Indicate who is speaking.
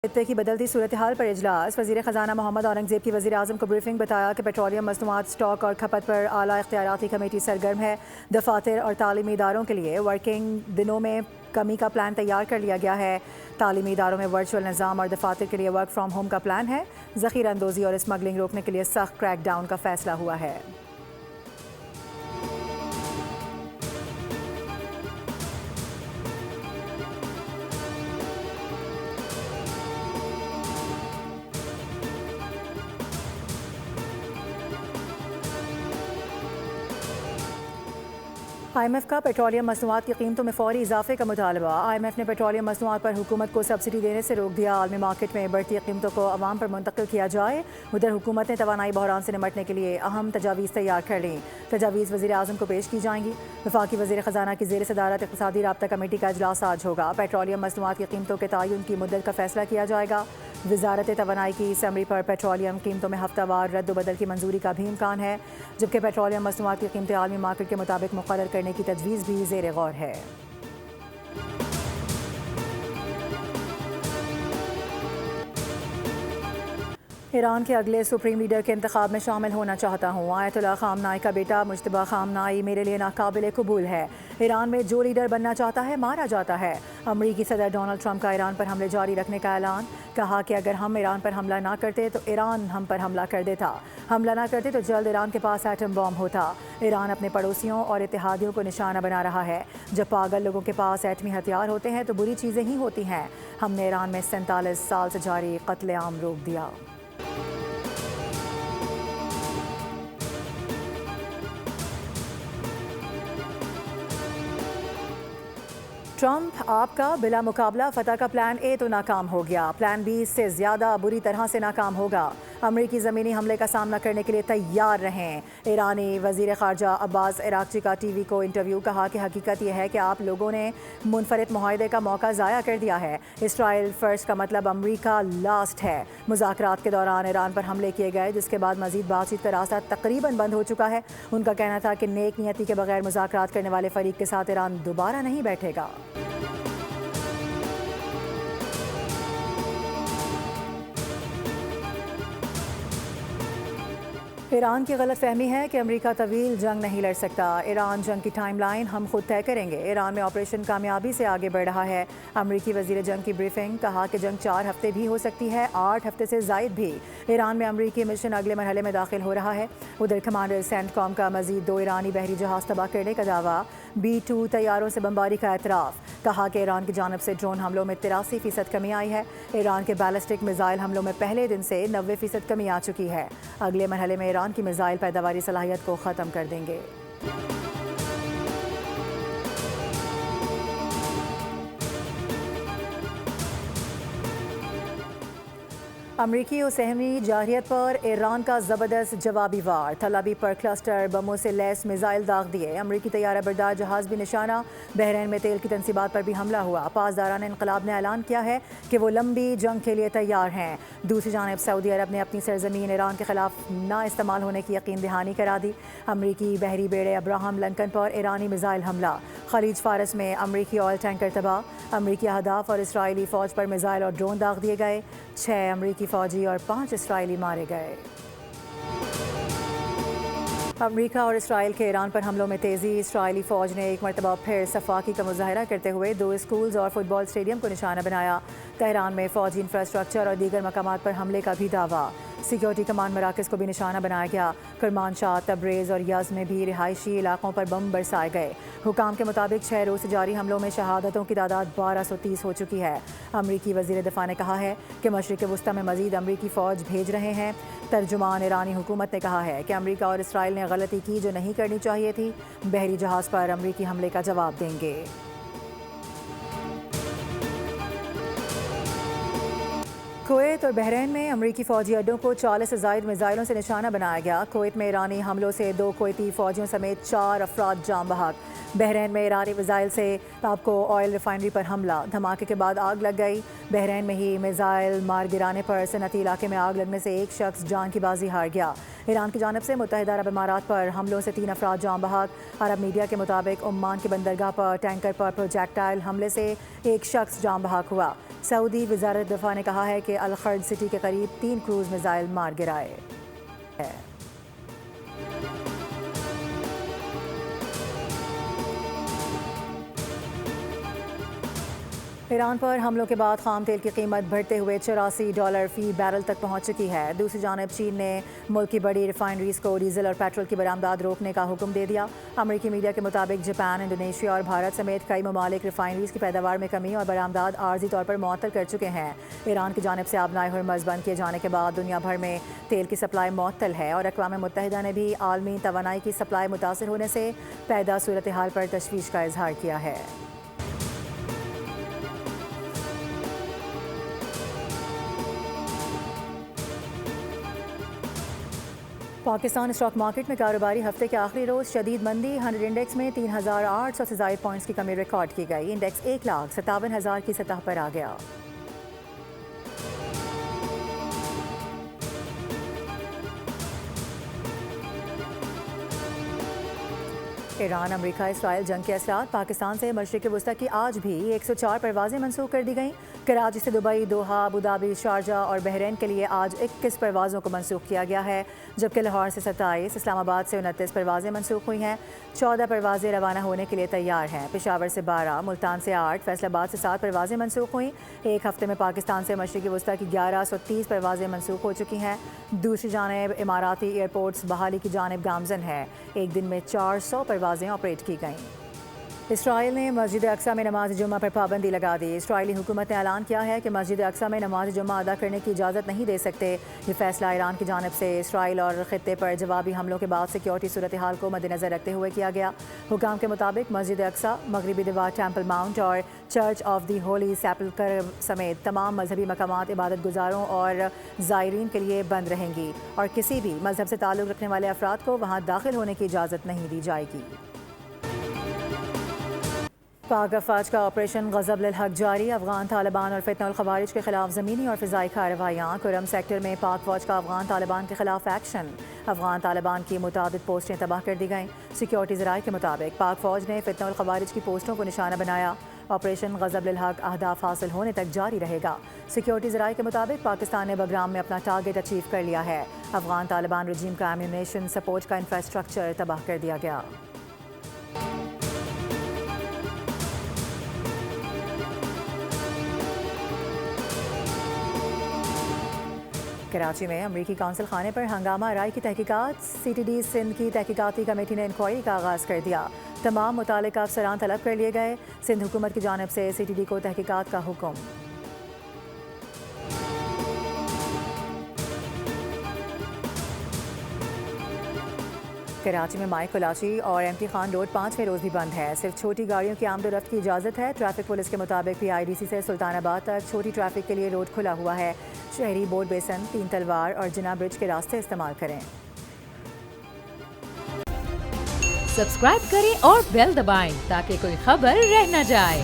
Speaker 1: खत्े की बदलती सूरत हाल पर इजलास। वज़ीर ख़जाना मोहम्मद औरंगज़ेब की वज़ीर आज़म को ब्रीफिंग। बताया कि पेट्रोलियम मसनूआत स्टॉक और खपत पर आला इख्तियाराती कमेटी सरगर्म है। दफातर और तालीमी इदारों के लिए वर्किंग दिनों में कमी का प्लान तैयार कर लिया गया है। तालीमी इदारों में वर्चुअल निज़ाम और दफातर के लिए वर्क फ्राम होम का प्लान है। ज़ख़ीरा अंदोज़ी और स्मगलिंग रोकने के लिए सख्त क्रैकडाउन का फैसला हुआ है। IMF का पेट्रोलियम मसनूआत की कीमतों में फौरी इजाफे का मुतालबा। IMF ने पेट्रोलियम मसनूआत पर हुकूमत को सब्सिडी देने से रोक दिया। आलमी मार्केट में बढ़ती कीमतों को अवाम पर मुंतकिल किया जाए। उधर हुकूमत ने तवानाई बहरान से निमटने के लिए अहम तजावीज़ तैयार कर ली। तजावीज़ वज़ीर आज़म को पेश की जाएंगी। वफाकी वज़ीर ख़जाना की ज़ेर सदारत इक़्तिसादी राब्ता कमेटी का इजलास आज होगा। पेट्रोलियम मसनूआत की कीमतों के तयन की मुद्दत का फैसला किया जाएगा। वज़ारत तवानाई की असम्बली पर पेट्रोलियम कीमतों में हफ्तावार रद्द-व-बदल की मंजूरी का भी इम्कान है, जबकि पेट्रोलियम मसनूआत की कीमतें आलमी मार्केट के मुताबिक मुक़र्रर करने की तजवीज़ भी ज़ेर गौर है। ईरान के अगले सुप्रीम लीडर के इंतखाब में शामिल होना चाहता हूँ। आयतुल्लाह ख़ामनाई का बेटा मुज्तबा ख़ामनाई मेरे लिए नाकाबिल कबूल है। ईरान में जो लीडर बनना चाहता है मारा जाता है। अमरीकी सदर डोनाल्ड ट्रंप का ईरान पर हमले जारी रखने का ऐलान। कहा कि अगर हम ईरान पर हमला ना करते तो ईरान हम पर हमला कर देता। हमला ना करते तो जल्द ईरान के पास एटम बॉम्ब होता। ईरान अपने पड़ोसियों और इत्तेहादियों को निशाना बना रहा है। जब पागल लोगों के पास एटमी हथियार होते हैं तो बुरी चीज़ें ही होती हैं। हमने ईरान में 47 साल से जारी कत्लेआम रोक दिया। ट्रंप आपका बिला मुकाबला फतह का प्लान ए तो नाकाम हो गया, प्लान बी से ज़्यादा बुरी तरह से नाकाम होगा। अमरीकी ज़मीनी हमले का सामना करने के लिए तैयार रहें। ईरानी वज़ीर ख़ारजा अब्बास इराक़ची का टीवी को इंटरव्यू। कहा कि हकीकत यह है कि आप लोगों ने मुनफरिद मुआहदे का मौका ज़ाया कर दिया है। इसराइल फ़र्स्ट का मतलब अमरीका लास्ट है। मुज़ाकरात के दौरान ईरान पर हमले किए गए, जिसके बाद मज़ीद बातचीत का रास्ता तकरीबन बंद हो चुका है। उनका कहना था कि नेक नियति के बगैर मुज़ाकरात करने वाले फ़रीक के साथ ईरान दोबारा नहीं बैठेगा। ईरान की गलत फहमी है कि अमेरिका तवील जंग नहीं लड़ सकता। ईरान जंग की टाइमलाइन हम खुद तय करेंगे। ईरान में ऑपरेशन कामयाबी से आगे बढ़ रहा है। अमेरिकी वज़ीर जंग की ब्रीफिंग। कहा कि जंग 4 हफ्ते भी हो सकती है, 8 हफ्ते से ज़ायद भी। ईरान में अमेरिकी मिशन अगले मरहले में दाखिल हो रहा है। उधर कमांडर सेंटकॉम का मज़ीद 2 ईरानी बहरी जहाज़ तबाह करने का दावा। B-2 तैयारों से बमबारी का एतराफ़। कहा कि ईरान की जानब से ड्रोन हमलों में 83% कमी आई है। ईरान के बैलिस्टिक मिसाइल हमलों में पहले दिन से 90% कमी आ चुकी है। अगले मरहले में ईरान की मिसाइल पैदावारी सलाहियत को ख़त्म कर देंगे। अमरीकी और सहमी जारहियत पर ईरान का ज़बरदस्त जवाबी वार। तलाबी पर क्लस्टर बमों से लैस मिसाइल दाग दिए। अमरीकी तैयारा बरदार जहाज़ भी निशाना। बहरीन में तेल की तनसीबात पर भी हमला हुआ। पासदारान इनकलाब ने ऐलान किया है कि वो लंबी जंग के लिए तैयार हैं। दूसरी जानब सऊदी अरब ने अपनी सरजमीन ईरान के खिलाफ ना इस्तेमाल होने की यकीन दहानी करा दी। अमरीकी बहरी बेड़े अब्राहम लिंकन पर ईरानी मिसाइल हमला। खलीज फारस में अमरीकी ऑयल टैंकर तबाह। अमरीकी अहदाफ और इसराइली फ़ौज पर मिसाइल और ड्रोन दाग दिए गए। 6 अमरीकी फ़ौजी और 5 इसराइली मारे गए। अमरीका और इसराइल के ईरान पर हमलों में तेज़ी। इसराइली फ़ौज ने एक मरतबा फिर सफाकी का मुजाहरा करते हुए 2 स्कूल्स और फुटबॉल स्टेडियम को निशाना बनाया। तेहरान में फ़ौजी इंफ्रास्ट्रक्चर और दीगर मकामात पर हमले का भी दावा। सिक्योरिटी कमांड मराकज़ को भी निशाना बनाया गया। करमानशाह, तब्रेज़ और यज़ में भी रिहायशी इलाकों पर बम बरसाए गए। हुकाम के मुताबिक 6 रोज़ से जारी हमलों में शहादतों की तादाद 1230 हो चुकी है। अमरीकी वज़ीर दिफ़ा ने कहा है कि मशरिक़ वुस्ता में मज़ीद अमरीकी फ़ौज भेज रहे हैं। तर्जुमान ईरानी हुकूमत ने कहा है कि अमरीका और इसराइल ने गलती की जो नहीं करनी चाहिए थी। बहरी जहाज़ पर अमरीकी हमले का जवाब देंगे। कुवैत और बहरीन में अमरीकी फ़ौजी अड्डों को 40 से ज़ायद मिसाइलों से निशाना बनाया गया। कुवैत में ईरानी हमलों से 2 कुवैती फ़ौजियों समेत 4 अफराद जाम बहक। बहरीन में ईरानी मिसाइल से पापको ऑयल रिफाइनरी पर हमला, धमाके के बाद आग लग गई। बहरीन में ही मिसाइल मार गिराने पर सनती इलाके में आग लगने से एक शख्स जान की बाजी हार गया। ईरान की जानिब से मुत्तहिदा अरब इमारात पर हमलों से 3 अफराद जाम बहक। अरब मीडिया के मुताबिक ओमान की बंदरगाह पर टैंकर पर प्रोजेक्टाइल हमले से एक शख्स जाम बहक हुआ। सऊदी वज़ारत दिफा ने कहा है कि अल खर्ज सिटी के करीब 3 क्रूज मिसाइल मार गिराए हैं। ईरान पर हमलों के बाद खाम तेल की कीमत बढ़ते हुए $84 फी बैरल तक पहुंच चुकी है। दूसरी जानब चीन ने मुल्क की बड़ी रिफाइनरीज को डीजल और पेट्रोल की बरामदात रोकने का हुक्म दे दिया। अमरीकी मीडिया के मुताबिक जापान, इंडोनेशिया और भारत समेत कई ममालिक रिफाइनरीज की पैदावार में कमी और बरामदात आर्जी तौर पर मुअत्तल कर चुके हैं। ईरान की जानब से आबनाए हुर्मुज़ बंद किए जाने के बाद दुनिया भर में तेल की सप्लाई मुअत्तल है और अक़वाम मुत्तहिदा ने भी आलमी तवानाई की सप्लाई मुतासर होने से पैदा सूरत हाल पर तशवीश का इजहार किया है। पाकिस्तान स्टॉक मार्केट में कारोबारी हफ्ते के आखिरी रोज शदीद मंदी। 100 इंडेक्स में 3,800 से ज़ायद पॉइंट्स की कमी रिकॉर्ड की गई। इंडेक्स 1,57,000 की सतह पर आ गया। ईरान अमरीका इसराइल जंग के असरात, पाकिस्तान से मशरिक़ वस्ता की आज भी 104 परवाजें मनसूख कर दी गईं। कराची से दुबई, दोहा, अबूधाबी, शारजा और बहरीन के लिए आज 21 परवाज़ों को मनसूख किया गया है, जबकि लाहौर से 27, इस्लामाबाद से 29 परवाजें मनसूख हुई हैं। 14 परवाजें रवाना होने के लिए तैयार हैं। पेशावर से 12, मुल्तान से 8, फैसलाबाद से 7 परवाजें मनसूख हुई। एक हफ्ते में पाकिस्तान से मशरिक़ वस्ता की 1130 परवाजें मनसूख हो चुकी हैं। दूसरी जानिब इमाराती एयरपोर्ट्स बहाली की जानिब गामजन है। एक दिन में 400 परवाजें ऑपरेट की गईं। इसराइल ने मस्जिद अक्सा में नमाज जुम्मा पर पाबंदी लगा दी। इसराइली हुकूमत ने ऐलान किया है कि मस्जिद अक्सा में नमाज जुम्मा अदा करने की इजाज़त नहीं दे सकते। ये फैसला ईरान की जानिब से इसराइल और खित्ते पर जवाबी हमलों के बाद सिक्योरिटी सूरत हाल को मद्देनज़र रखते हुए किया गया। हुकाम के मुताबिक मस्जिद अक्सा, मगरबी दीवार, टेम्पल माउंट और चर्च ऑफ दी होली सेपल्कर समेत तमाम मजहबी मकामात इबादत गुजारों और ज़ायरीन के लिए बंद रहेंगी और किसी भी मजहब से ताल्लुक़ रखने वाले अफराद को वहाँ दाखिल होने की इजाज़त नहीं दी जाएगी। पाक अफवाज का ऑपरेशन ग़ज़ब लिल हक़ जारी। अफ़गान तालिबान और फितना उल ख़वारिज के खिलाफ ज़मीनी और फ़िज़ाई कार्रवाइयाँ। कुरम सेक्टर में पाक फ़ौज का अफ़गान तालिबान के खिलाफ एक्शन। अफ़गान तालिबान की मुतादिद पोस्टें तबाह कर दी गईं। सिक्योरिटी ज़राए के मुताबिक पाक फ़ौज ने फितना उल ख़वारिज की पोस्टों को निशाना बनाया। ऑपरेशन ग़ज़ब लिल हक़ अहदाफ हासिल होने तक जारी रहेगा। सिक्योरिटी ज़राए के मुताबिक पाकिस्तान ने बगराम में अपना टारगेट अचीव कर लिया है। अफ़गान तालिबान रजीम का एम्यूनेशन सपोर्ट का इंफ्रास्ट्रक्चर तबाह कर दिया गया। कराची में अमरीकी कौंसल खाने पर हंगामा, राय की तहकीकात। CTD सिंध की तहकीकाती कमेटी ने इंक्वायरी का आगाज़ कर दिया। तमाम मुतालिका अफसरान तलब कर लिए गए। सिंध हुकूमत की जानिब से CTD को तहकीकात का हुक्म। कराची में माई कोलाची और MT खान रोड 5वें रोज़ भी बंद है। सिर्फ छोटी गाड़ियों की आमदोरफ्त की इजाज़त है। ट्रैफिक पुलिस के मुताबिक PIDC से सुल्तानाबाद तक छोटी ट्रैफिक के लिए रोड खुला हुआ है। शहरी बोर्ड बेसन, 3 तलवार और जिना ब्रिज के रास्ते इस्तेमाल करें।
Speaker 2: सब्सक्राइब करें और बेल दबाएं ताकि कोई खबर रह न जाए।